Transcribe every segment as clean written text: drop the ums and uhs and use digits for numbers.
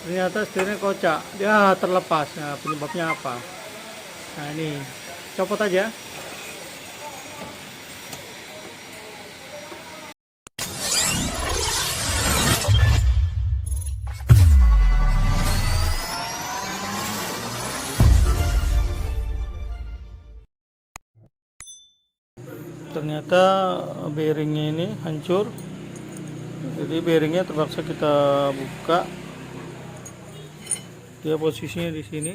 Ternyata setirnya kocak, dia terlepas. Nah, penyebabnya apa? Nah, ini copot aja. Ternyata bearingnya ini hancur, jadi bearingnya terpaksa kita buka. Dia posisinya di sini.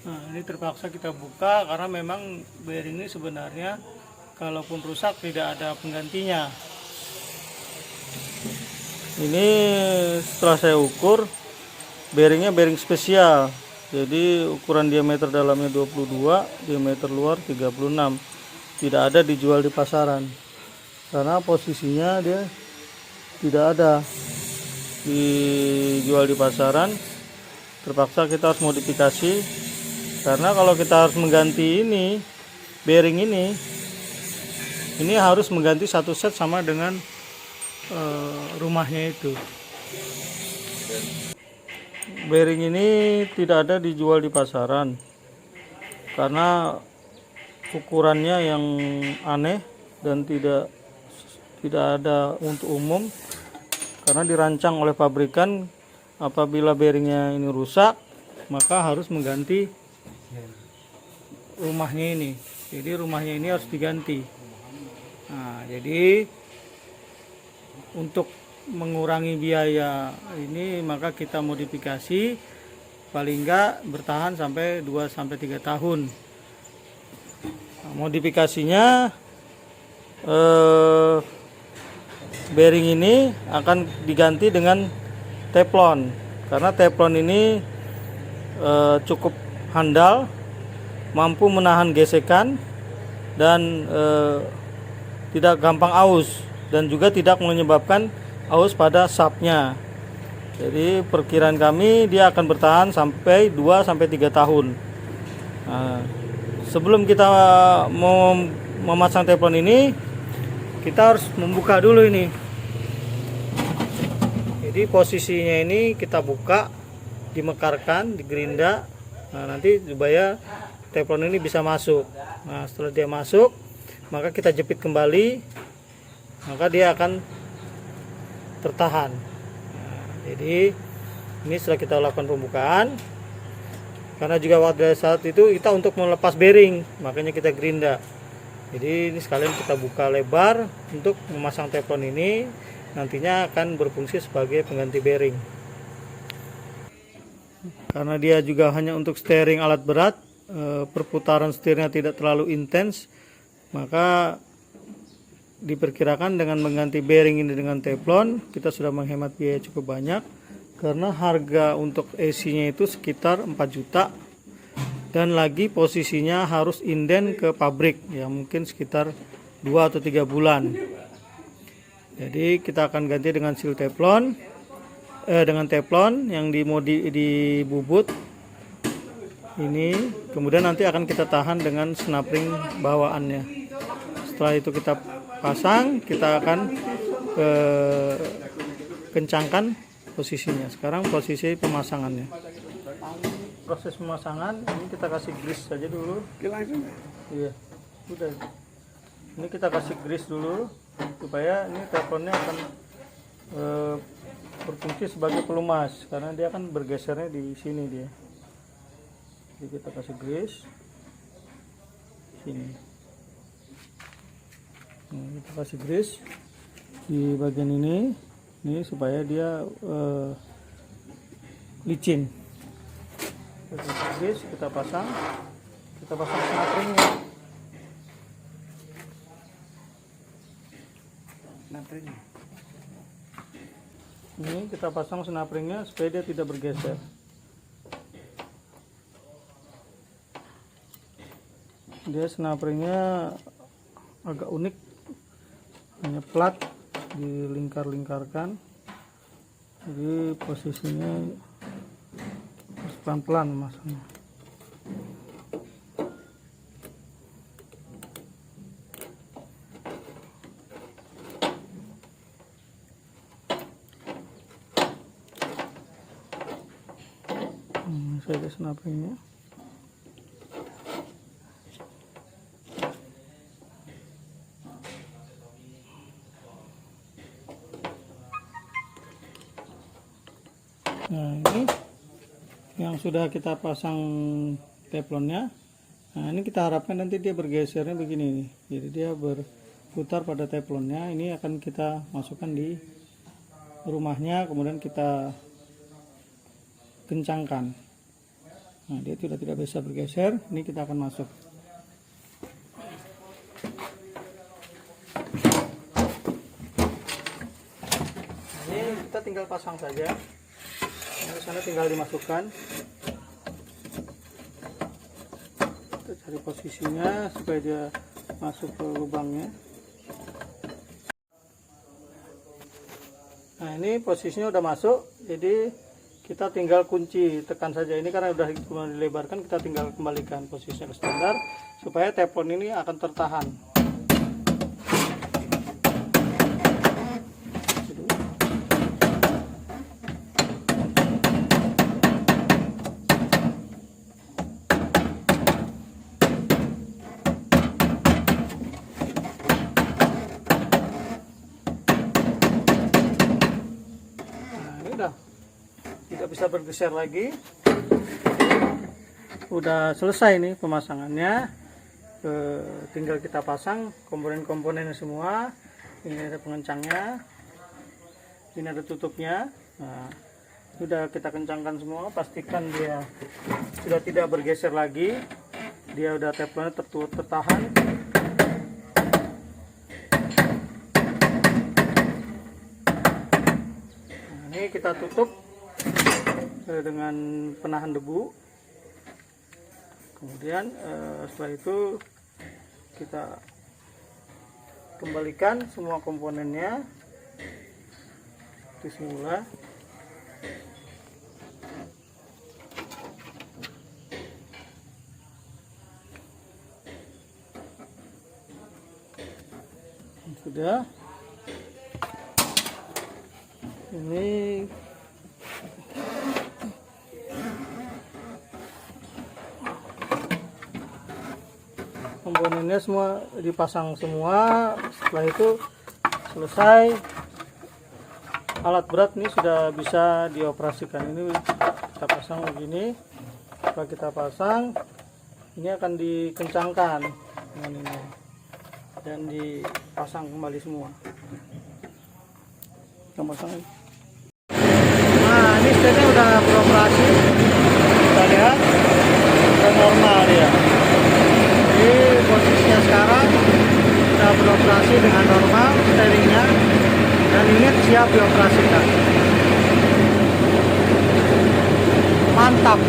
Nah, ini terpaksa kita buka karena memang bearing ini sebenarnya kalaupun rusak tidak ada penggantinya. Ini setelah saya ukur, bearingnya bearing spesial. Jadi ukuran diameter dalamnya 22, diameter luar 36. Tidak ada dijual di pasaran. Karena posisinya dia tidak ada dijual di pasaran. Terpaksa kita harus modifikasi. Karena kalau kita harus mengganti ini, bearing ini harus mengganti satu set sama dengan rumahnya itu. Bearing ini tidak ada dijual di pasaran karena ukurannya yang aneh dan tidak ada untuk umum, karena dirancang oleh pabrikan apabila bearingnya ini rusak maka harus mengganti rumahnya ini. Jadi rumahnya ini harus diganti. Nah, jadi untuk mengurangi biaya ini maka kita modifikasi, paling enggak bertahan sampai 2-3 tahun. Nah, modifikasinya bearing ini akan diganti dengan teflon, karena teflon ini cukup handal, mampu menahan gesekan dan tidak gampang aus, dan juga tidak menyebabkan aus pada sapnya. Jadi perkiraan kami dia akan bertahan sampai 2-3 tahun. Nah, sebelum kita mau memasang teflon ini, kita harus membuka dulu ini. Jadi posisinya ini kita buka, dimekarkan, digerinda. Nah, nanti supaya teflon ini bisa masuk. Nah, setelah dia masuk, maka kita jepit kembali, maka dia akan tertahan. Nah, jadi ini setelah kita lakukan pembukaan, karena juga pada saat itu kita untuk melepas bearing, makanya kita gerinda. Jadi ini sekalian kita buka lebar untuk memasang teflon ini, nantinya akan berfungsi sebagai pengganti bearing. Karena dia juga hanya untuk steering alat berat, perputaran setirnya tidak terlalu intens, maka diperkirakan dengan mengganti bearing ini dengan teflon kita sudah menghemat biaya cukup banyak, karena harga untuk AC-nya itu sekitar 4 juta, dan lagi posisinya harus inden ke pabrik ya, mungkin sekitar 2 atau 3 bulan. Jadi kita akan ganti dengan seal teflon, dengan teflon yang di bubut ini, kemudian nanti akan kita tahan dengan snap ring bawaannya. Setelah itu kita pasang, kita akan kencangkan posisinya. Sekarang posisi pemasangannya. Proses pemasangan ini kita kasih grease saja dulu. Iya, udah. Ini kita kasih grease dulu supaya ini teflonnya akan berfungsi sebagai pelumas, karena dia akan bergesernya di sini dia. Jadi kita kasih grease sini. Nah, kita kasih grease di bagian ini supaya dia licin. Kita kasih grease, kita pasang snap ringnya. Ini kita pasang snap ringnya supaya dia tidak bergeser. Dia snap ringnya agak unik, hanya plat dilingkar-lingkarkan, jadi posisinya harus pelan-pelan memasangnya. saja snapringnya. Nah, ini yang sudah kita pasang teflonnya. Nah, ini kita harapkan nanti dia bergesernya begini nih. Jadi dia berputar pada teflonnya. Ini akan kita masukkan di rumahnya, kemudian kita kencangkan. Nah, dia sudah tidak bisa bergeser. Ini kita akan masuk. Ini kita tinggal pasang saja. Nah, di sana tinggal dimasukkan. Kita cari posisinya supaya dia masuk ke lubangnya. Nah, ini posisinya udah masuk, jadi kita tinggal kunci, tekan saja. Ini karena udah dilebarkan, kita tinggal kembalikan posisinya ke standar supaya teflon ini akan tertahan. Udah tidak bisa bergeser lagi, udah selesai nih pemasangannya. Tinggal kita pasang komponen-komponennya semua. Ini ada pengencangnya, ini ada tutupnya. Nah, sudah kita kencangkan semua, pastikan dia sudah tidak bergeser lagi, dia udah teflonnya tertahan. Ini kita tutup dengan penahan debu. Kemudian setelah itu kita kembalikan semua komponennya seperti semula. Sudah. Ini komponennya semua dipasang semua. Setelah itu selesai, alat berat ini sudah bisa dioperasikan. Ini kita pasang begini. Setelah kita pasang, ini akan dikencangkan dengan ini dan dipasang kembali semua. Kita pasang. Nah, ini setirnya udah beroperasi. Kita lihat udah normal dia. Jadi posisinya sekarang sudah beroperasi dengan normal steeringnya, dan unit siap dioperasikan. Mantap.